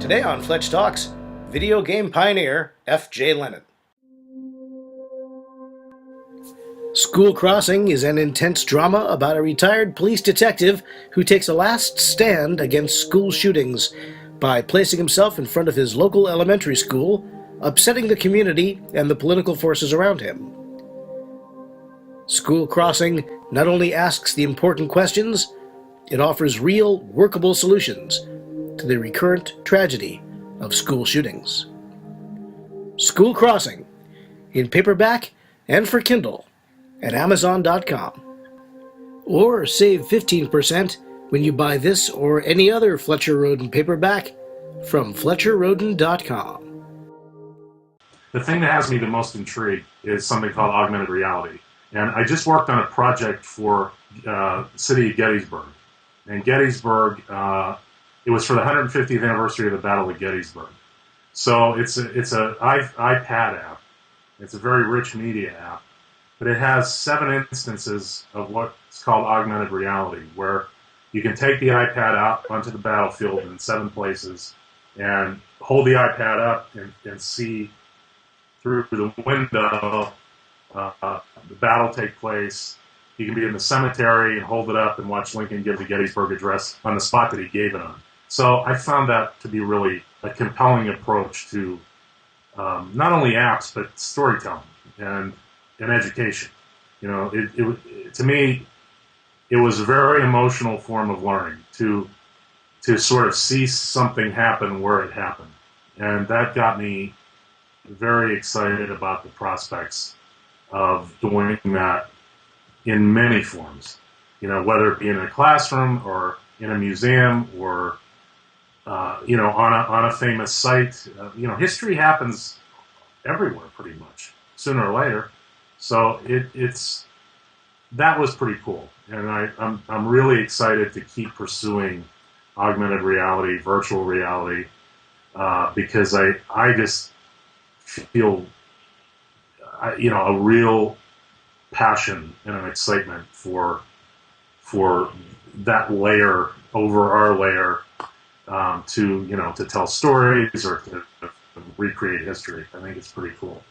Today on Fletch Talks, video game pioneer FJ Lennon. School Crossing is an intense drama about a retired police detective who takes a last stand against school shootings by placing himself in front of his local elementary school, upsetting the community and the political forces around him. School Crossing not only asks the important questions, it offers real, workable solutions to the recurrent tragedy of school shootings. School Crossing, in paperback and for Kindle at Amazon.com. Or save 15% when you buy this or any other Fletcher Roden paperback from FletcherRoden.com. The thing that has me the most intrigued is something called augmented reality. And I just worked on a project for the city of Gettysburg. And Gettysburg, it was for the 150th anniversary of the Battle of Gettysburg. So it's an iPad app. It's a very rich media app. But it has 7 instances of what's called augmented reality, where you can take the iPad out onto the battlefield in 7 places and hold the iPad up and see through the window the battle take place. You can be in the cemetery and hold it up and watch Lincoln give the Gettysburg Address on the spot that he gave it on. So I found that to be really a compelling approach to not only apps, but storytelling and education. You know, it to me, it was a very emotional form of learning to sort of see something happen where it happened. And that got me very excited about the prospects of doing that in many forms. You know, whether it be in a classroom or in a museum or you know, on a famous site. You know, history happens everywhere pretty much, sooner or later. So that was pretty cool, and I'm really excited to keep pursuing augmented reality, virtual reality, because I just feel you know, a real passion and an excitement for that layer over our layer, to tell stories or to recreate history. I think it's pretty cool.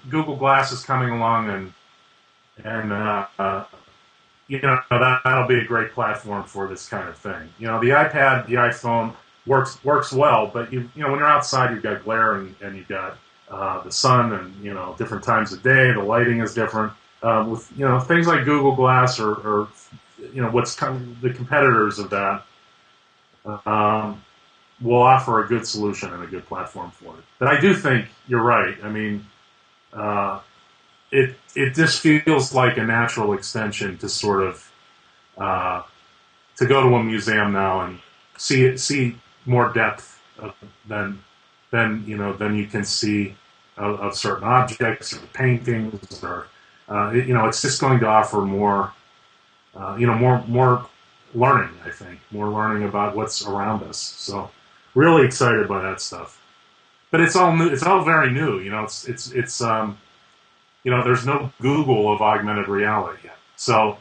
Google Glass is coming along, and that'll be a great platform for this kind of thing. You know, the iPad, the iPhone works well, but you know when you're outside, you've got glare and you've got the sun, and different times of day, the lighting is different. With things like Google Glass or what's kind of the competitors of that, will offer a good solution and a good platform for it. But I do think you're right. I mean, it just feels like a natural extension to sort of to go to a museum now and see more depth than you can see of certain objects or paintings, or it's just going to offer more more learning. I think more learning about what's around us. So really excited by that stuff. But it's all new. It's all very new. It's there's no Google of augmented reality yet. So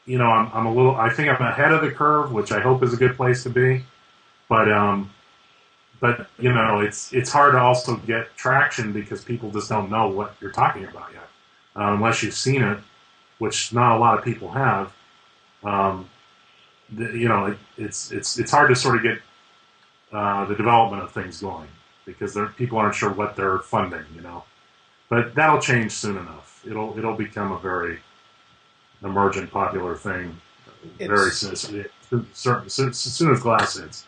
I'm a little. I think I'm ahead of the curve, which I hope is a good place to be. But it's hard to also get traction because people just don't know what you're talking about yet, unless you've seen it, which not a lot of people have. It's hard to sort of get the development of things going because people aren't sure what they're funding. But that'll change soon enough. It'll become a very emergent, popular thing very soon, as soon as glass hits.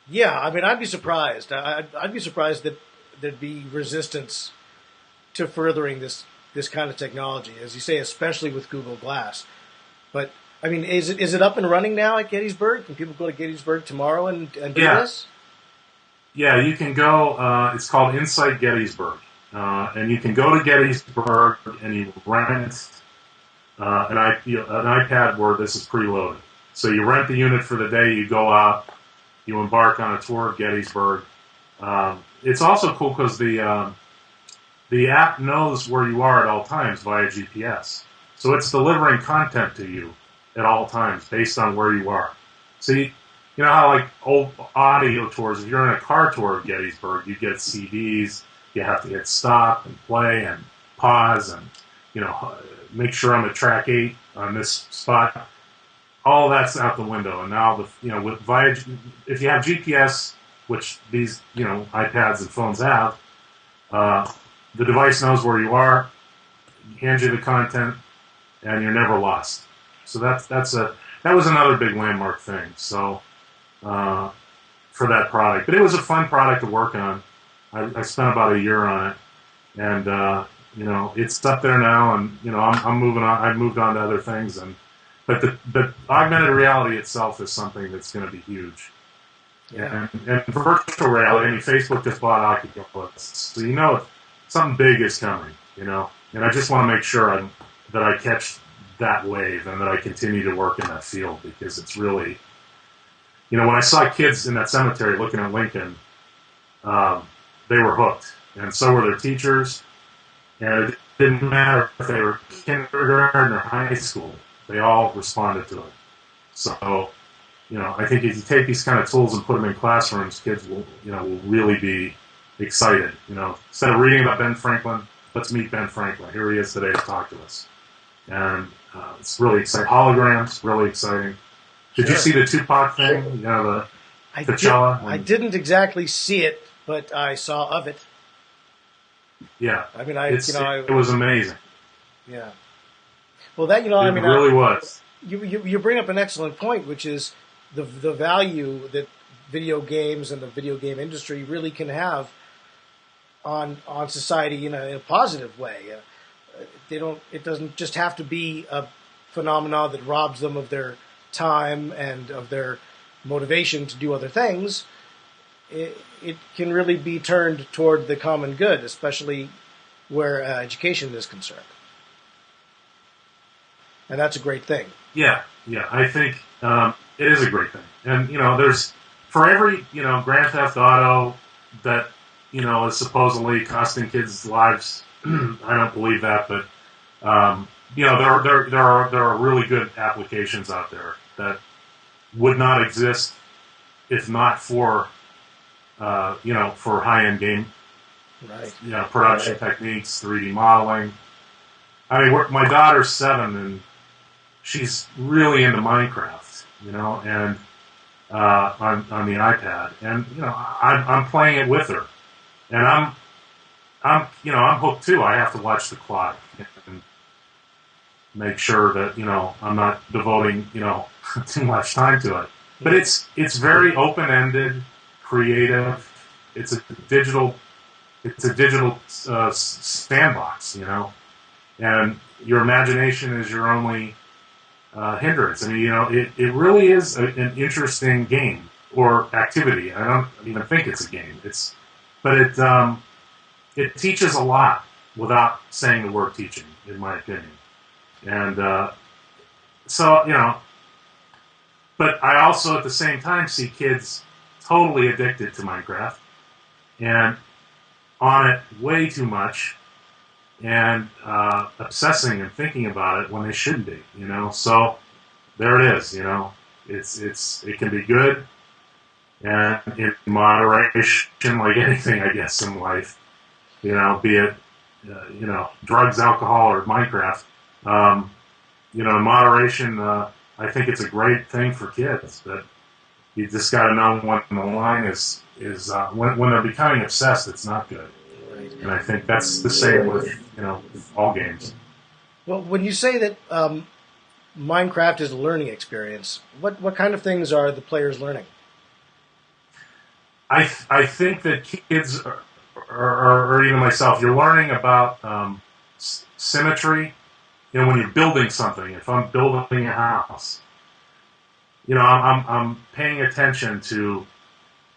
Yeah, I mean, I'd be surprised. I'd be surprised that there'd be resistance to furthering this kind of technology, as you say, especially with Google Glass. But I mean, is it up and running now at Gettysburg? Can people go to Gettysburg tomorrow and do this? Yeah, you can go. It's called Insight Gettysburg, and you can go to Gettysburg and you rent an iPad where this is preloaded. So you rent the unit for the day. You go out. You embark on a tour of Gettysburg. It's also cool because the app knows where you are at all times via GPS. So it's delivering content to you at all times based on where you are. So you know how like old audio tours, if you're in a car tour of Gettysburg, you get CDs, you have to hit stop and play and pause and, you know, make sure I'm at track 8 on this spot. All that's out the window. And now, with if you have GPS, which these, iPads and phones have, the device knows where you are, hands you the content, and you're never lost. So that was another big landmark thing. So for that product, but it was a fun product to work on. I spent about a year on it, and it's up there now. And I'm moving on. I've moved on to other things, but the augmented reality itself is something that's going to be huge. Yeah. And virtual reality. I mean, Facebook just bought Oculus, so something big is coming. And I just want to make sure that I catch that wave and that I continue to work in that field, because it's really, when I saw kids in that cemetery looking at Lincoln, they were hooked, and so were their teachers. And it didn't matter if they were kindergarten or high school; they all responded to it. So, I think if you take these kind of tools and put them in classrooms, kids will really be excited. Instead of reading about Ben Franklin, let's meet Ben Franklin. Here he is today to talk to us. And it's really exciting. Holograms, really exciting. Did you see the Tupac thing? The Coachella? I didn't exactly see it, but I saw of it. Yeah. I mean, it was amazing. Yeah. Well, it really was. You bring up an excellent point, which is the value that video games and the video game industry really can have on society in a positive way. It doesn't just have to be a phenomenon that robs them of their time and of their motivation to do other things. It can really be turned toward the common good, especially where education is concerned. And that's a great thing. Yeah. I think it is a great thing. And, there's, for every, Grand Theft Auto that, is supposedly costing kids' lives, I don't believe that, but, there are really good applications out there that would not exist if not for, for high-end game, right? Production techniques, 3D modeling. I mean, my daughter's 7, and she's really into Minecraft, and on the iPad, and I'm playing it with her, and I'm hooked too. I have to watch the clock and make sure that I'm not devoting too much time to it. But it's very open-ended, creative. It's a digital sandbox, and your imagination is your only hindrance. I mean, it really is an interesting game or activity. I don't even think it's a game. But it teaches a lot without saying the word teaching, in my opinion. And but I also at the same time see kids totally addicted to Minecraft and on it way too much, and obsessing and thinking about it when they shouldn't be, So there it is, it can be good, and in moderation, like anything, I guess, in life, be it drugs, alcohol, or Minecraft. In moderation, I think it's a great thing for kids, but you just got to know when the line is when they're becoming obsessed, it's not good. Right. And I think that's the same with all games. Well, when you say that Minecraft is a learning experience, what kind of things are the players learning? I think that kids or even myself, you're learning about symmetry. When you're building something, if I'm building a house, I'm paying attention to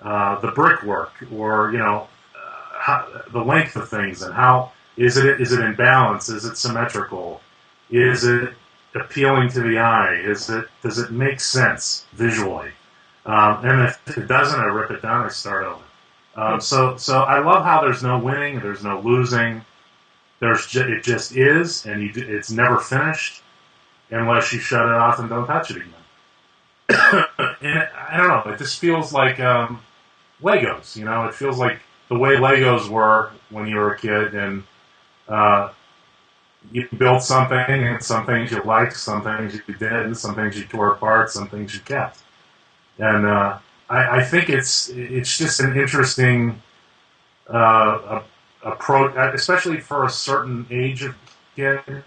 the brickwork, or the length of things, and how is it in balance? Is it symmetrical? Is it appealing to the eye? Does it make sense visually? And if it doesn't, I rip it down. I start over. So I love how there's no winning, there's no losing. It just is, and it's never finished unless you shut it off and don't touch it again. And I don't know, it just feels like Legos. It feels like the way Legos were when you were a kid, and uh, you built something, and some things you liked, some things you didn't, some things you tore apart, some things you kept. And I think it's just an interesting approach, especially for a certain age of kid.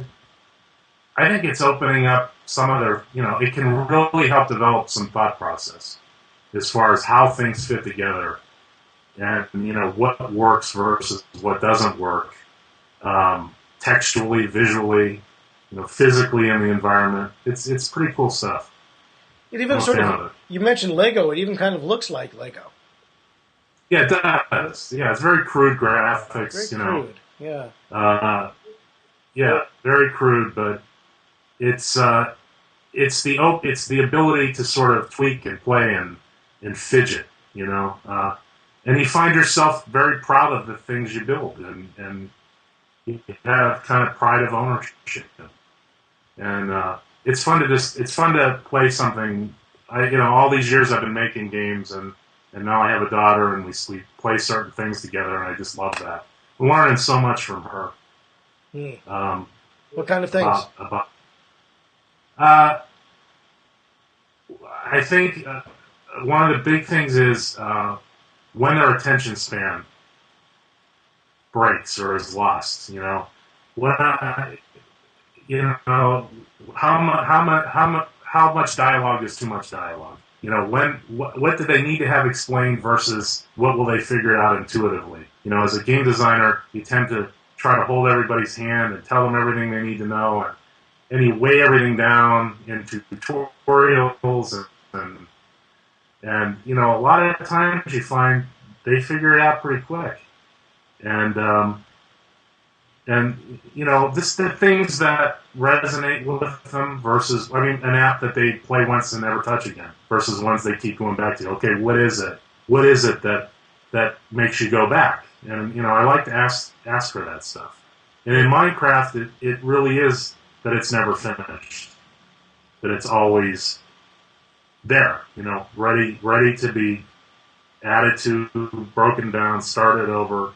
I think it's opening up some other, it can really help develop some thought process as far as how things fit together, and what works versus what doesn't work, textually, visually, physically in the environment. It's pretty cool stuff. It even you mentioned Lego. It even kind of looks like Lego. Yeah, it does. Yeah, it's very crude graphics. Very crude. Yeah. Yeah, very crude, but it's the ability to sort of tweak and play and fidget, and you find yourself very proud of the things you build, and you have kind of pride of ownership, and it's fun to play something. All these years I've been making games, and now I have a daughter, and we play certain things together, and I just love that. I'm learning so much from her. What kind of things? I think one of the big things is when their attention span breaks or is lost. How much dialogue is too much dialogue? What do they need to have explained versus what will they figure it out intuitively? As a game designer, you tend to try to hold everybody's hand and tell them everything they need to know, and you weigh everything down into tutorials, and a lot of times you find they figure it out pretty quick, and the things that resonate with them versus, an app that they play once and never touch again versus ones they keep going back to. Okay, what is it? What is it that makes you go back? And I like to ask for that stuff. And in Minecraft, it really is that it's never finished, that it's always there, ready to be added to, broken down, started over.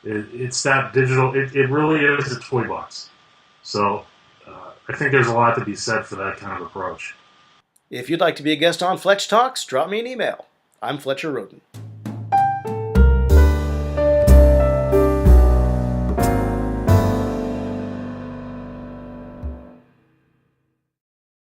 It's that digital. It really is a toy box. So I think there's a lot to be said for that kind of approach. If you'd like to be a guest on Fletch Talks, drop me an email. I'm Fletcher Roden.